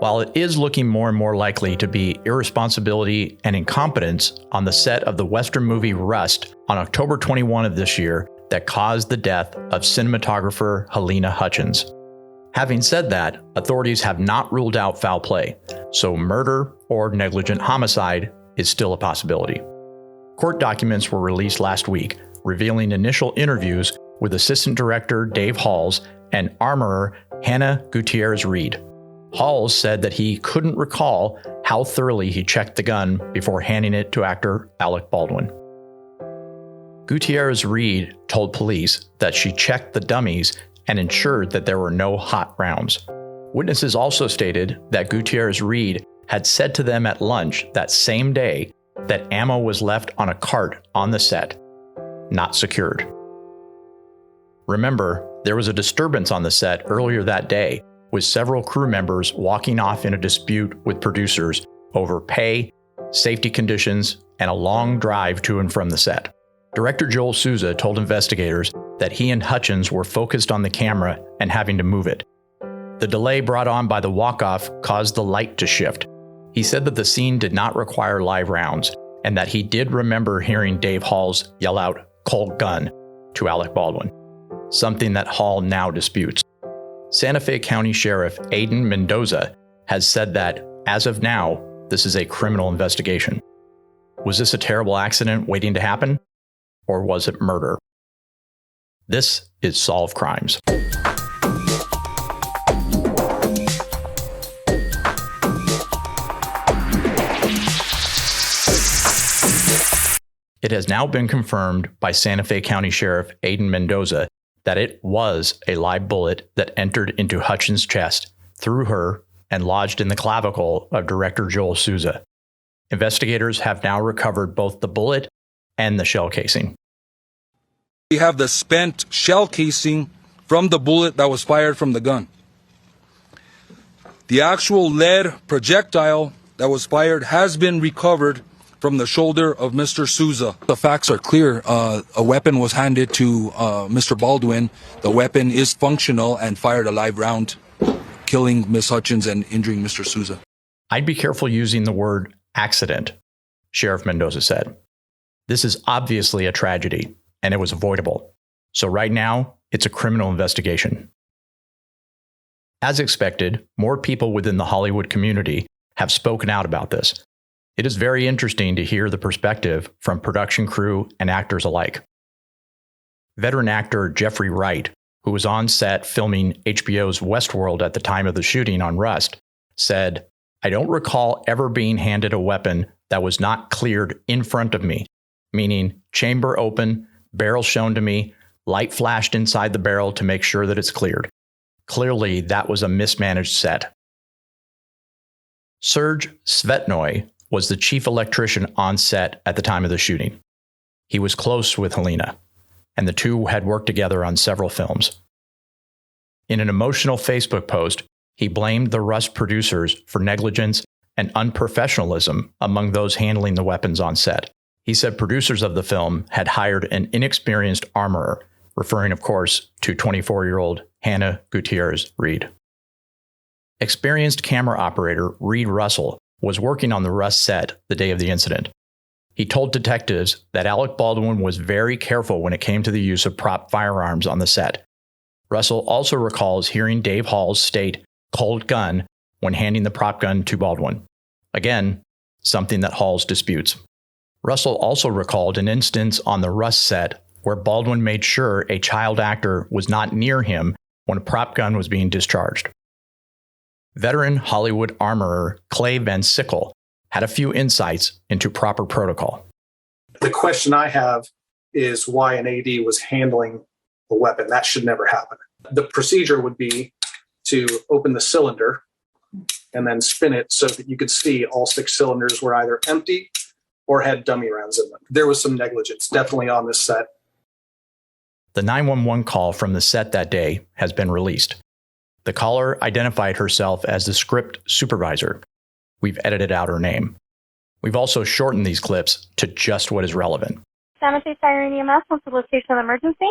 While it is looking more and more likely to be irresponsibility and incompetence on the set of the Western movie Rust on October 21 of this year that caused the death of cinematographer Halyna Hutchins. Having said that, authorities have not ruled out foul play, so murder or negligent homicide is still a possibility. Court documents were released last week, revealing initial interviews with Assistant Director Dave Halls and Armorer Hannah Gutierrez-Reed. Halls said that he couldn't recall how thoroughly he checked the gun before handing it to actor Alec Baldwin. Gutierrez-Reed told police that she checked the dummies and ensured that there were no hot rounds. Witnesses also stated that Gutierrez-Reed had said to them at lunch that same day that ammo was left on a cart on the set, not secured. Remember, there was a disturbance on the set earlier that day, with several crew members walking off in a dispute with producers over pay, safety conditions, and a long drive to and from the set. Director Joel Souza told investigators that he and Hutchins were focused on the camera and having to move it. The delay brought on by the walk-off caused the light to shift. He said that the scene did not require live rounds, and that he did remember hearing Dave Halls yell out, "Cold gun," to Alec Baldwin, something that Hall now disputes. Santa Fe County Sheriff Adan Mendoza has said that, as of now, this is a criminal investigation. Was this a terrible accident waiting to happen? Or was it murder? This is Solve Crimes. It has now been confirmed by Santa Fe County Sheriff Adan Mendoza that it was a live bullet that entered into Hutchins' chest, through her, and lodged in the clavicle of Director Joel Souza. Investigators have now recovered both the bullet and the shell casing. We have the spent shell casing from the bullet that was fired from the gun. The actual lead projectile that was fired has been recovered from the shoulder of Mr. Souza. The facts are clear. A weapon was handed to Mr. Baldwin. The weapon is functional and fired a live round, killing Ms. Hutchins and injuring Mr. Souza. I'd be careful using the word accident, Sheriff Mendoza said. This is obviously a tragedy, and it was avoidable. So right now, it's a criminal investigation. As expected, more people within the Hollywood community have spoken out about this. It is very interesting to hear the perspective from production crew and actors alike. Veteran actor Jeffrey Wright, who was on set filming HBO's Westworld at the time of the shooting on Rust, said, "I don't recall ever being handed a weapon that was not cleared in front of me, meaning chamber open, barrel shown to me, light flashed inside the barrel to make sure that it's cleared. Clearly, that was a mismanaged set." Serge Svetnoy was the chief electrician on set at the time of the shooting. He was close with Halyna, and the two had worked together on several films. In an emotional Facebook post, he blamed the Rust producers for negligence and unprofessionalism among those handling the weapons on set. He said producers of the film had hired an inexperienced armorer, referring, of course, to 24-year-old Hannah Gutierrez-Reed. Experienced camera operator Reed Russell was working on the Rust set the day of the incident. He told detectives that Alec Baldwin was very careful when it came to the use of prop firearms on the set. Russell also recalls hearing Dave Halls state "cold gun" when handing the prop gun to Baldwin. Again, something that Halls disputes. Russell also recalled an instance on the Rust set where Baldwin made sure a child actor was not near him when a prop gun was being discharged. Veteran Hollywood armorer Clay Van Sickle had a few insights into proper protocol. The question I have is why an AD was handling a weapon. That should never happen. The procedure would be to open the cylinder and then spin it so that you could see all 6 cylinders were either empty or had dummy rounds in them. There was some negligence, definitely on this set. The 911 call from the set that day has been released. The caller identified herself as the script supervisor. We've edited out her name. We've also shortened these clips to just what is relevant. Santa Fe Fire and EMS, what's the location of the emergency?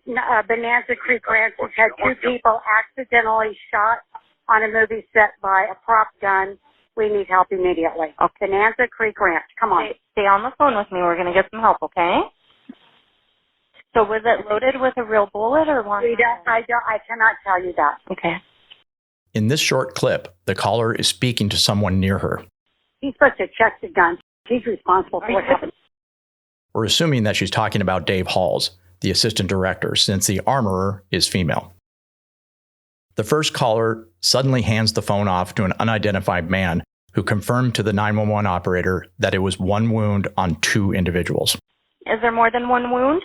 Bonanza Creek Ranch has had 2 people accidentally shot on a movie set by a prop gun. We need help immediately. Okay. Bonanza Creek Ranch. Come on. Stay on the phone with me. We're going to get some help, okay? So was it loaded with a real bullet or one? I cannot tell you that. Okay. In this short clip, the caller is speaking to someone near her. He's supposed to check the gun. He's responsible for what happened. We're assuming that she's talking about Dave Halls, the assistant director, since the armorer is female. The first caller suddenly hands the phone off to an unidentified man who confirmed to the 911 operator that it was one wound on two individuals. Is there more than one wound?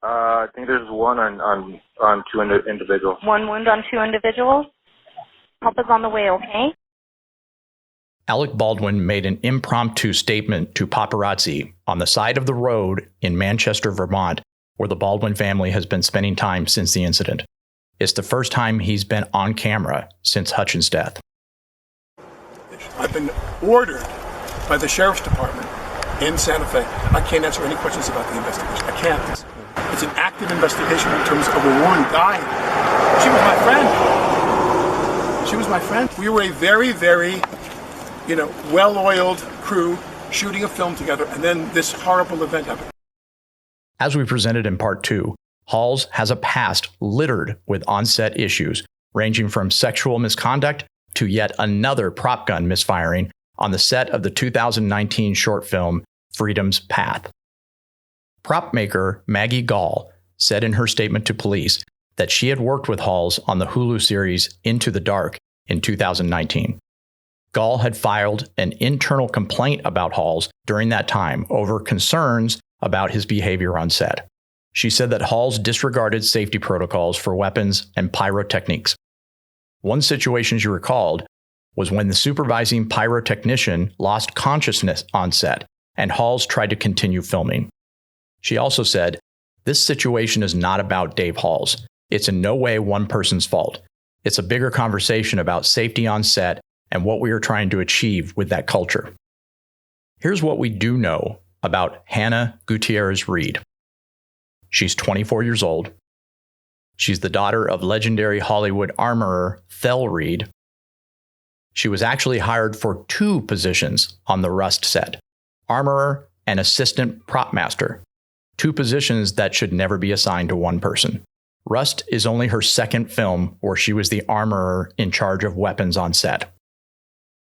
I think there's one on two individuals. One wound on two individuals? Help is on the way, okay? Alec Baldwin made an impromptu statement to paparazzi on the side of the road in Manchester, Vermont, where the Baldwin family has been spending time since the incident. It's the first time he's been on camera since Hutchins' death. I've been ordered by the Sheriff's Department in Santa Fe. I can't answer any questions about the investigation. I can't. It's an active investigation in terms of a woman dying. She was my friend. She was my friend. We were a very, very, well-oiled crew shooting a film together, and then this horrible event happened. As we presented in part 2, Halls has a past littered with on-set issues, ranging from sexual misconduct to yet another prop gun misfiring on the set of the 2019 short film Freedom's Path. Prop maker Maggie Gall said in her statement to police that she had worked with Halls on the Hulu series Into the Dark in 2019. Gall had filed an internal complaint about Halls during that time over concerns about his behavior on set. She said that Halls disregarded safety protocols for weapons and pyrotechnics. One situation she recalled was when the supervising pyrotechnician lost consciousness on set and Halls tried to continue filming. She also said, "This situation is not about Dave Halls. It's in no way one person's fault. It's a bigger conversation about safety on set and what we are trying to achieve with that culture." Here's what we do know about Hannah Gutierrez-Reed. She's 24 years old. She's the daughter of legendary Hollywood armorer Thel Reed. She was actually hired for 2 positions on the Rust set, armorer and assistant prop master, 2 positions that should never be assigned to one person. Rust is only her second film where she was the armorer in charge of weapons on set.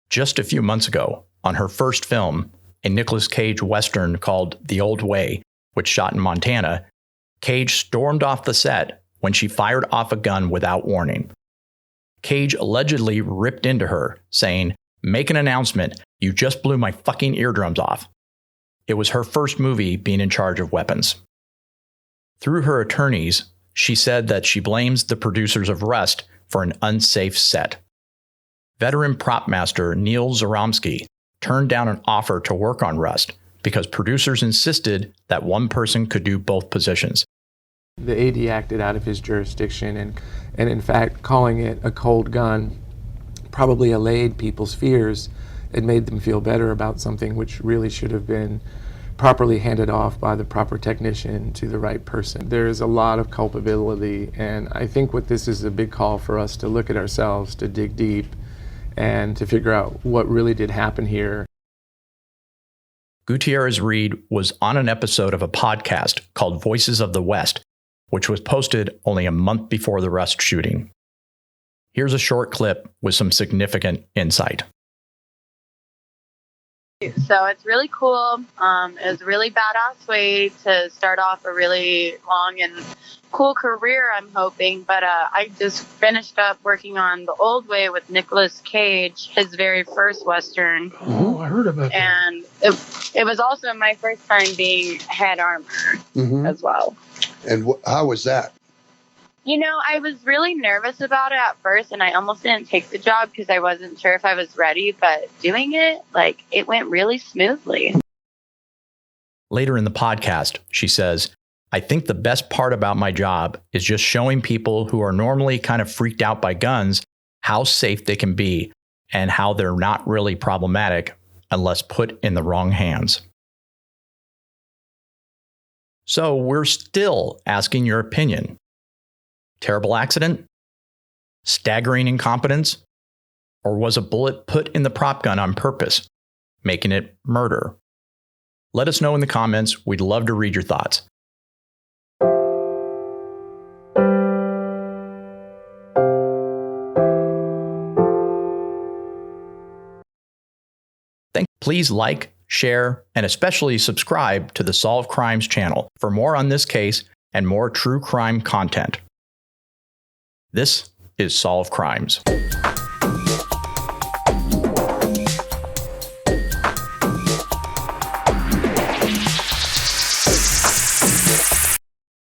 Just a few months ago, on her first film, a Nicolas Cage Western called The Old Way, which shot in Montana, Cage stormed off the set when she fired off a gun without warning. Cage allegedly ripped into her, saying, "Make an announcement, you just blew my fucking eardrums off." It was her first movie being in charge of weapons. Through her attorneys, she said that she blames the producers of Rust for an unsafe set. Veteran prop master Neil Zaromsky turned down an offer to work on Rust because producers insisted that one person could do both positions. The AD acted out of his jurisdiction, and in fact, calling it a cold gun probably allayed people's fears. It made them feel better about something which really should have been properly handed off by the proper technician to the right person. There is a lot of culpability, and I think what this is a big call for us to look at ourselves, to dig deep, and to figure out what really did happen here. Gutierrez-Reed was on an episode of a podcast called Voices of the West, which was posted only a month before the Rust shooting. Here's a short clip with some significant insight. So it's really cool. It was a really badass way to start off a really long and cool career, I'm hoping. But I just finished up working on The Old Way with Nicolas Cage, his very first Western. Oh, I heard about that. And it was also my first time being head armor as well. And how was that? I was really nervous about it at first, and I almost didn't take the job because I wasn't sure if I was ready, but doing it, it went really smoothly. Later in the podcast, she says, "I think the best part about my job is just showing people who are normally kind of freaked out by guns how safe they can be and how they're not really problematic unless put in the wrong hands." So we're still asking your opinion. Terrible accident? Staggering incompetence? Or was a bullet put in the prop gun on purpose, making it murder? Let us know in the comments. We'd love to read your thoughts. Please like, share, and especially subscribe to the Solve Crimes channel for more on this case and more true crime content. This is Solve Crimes.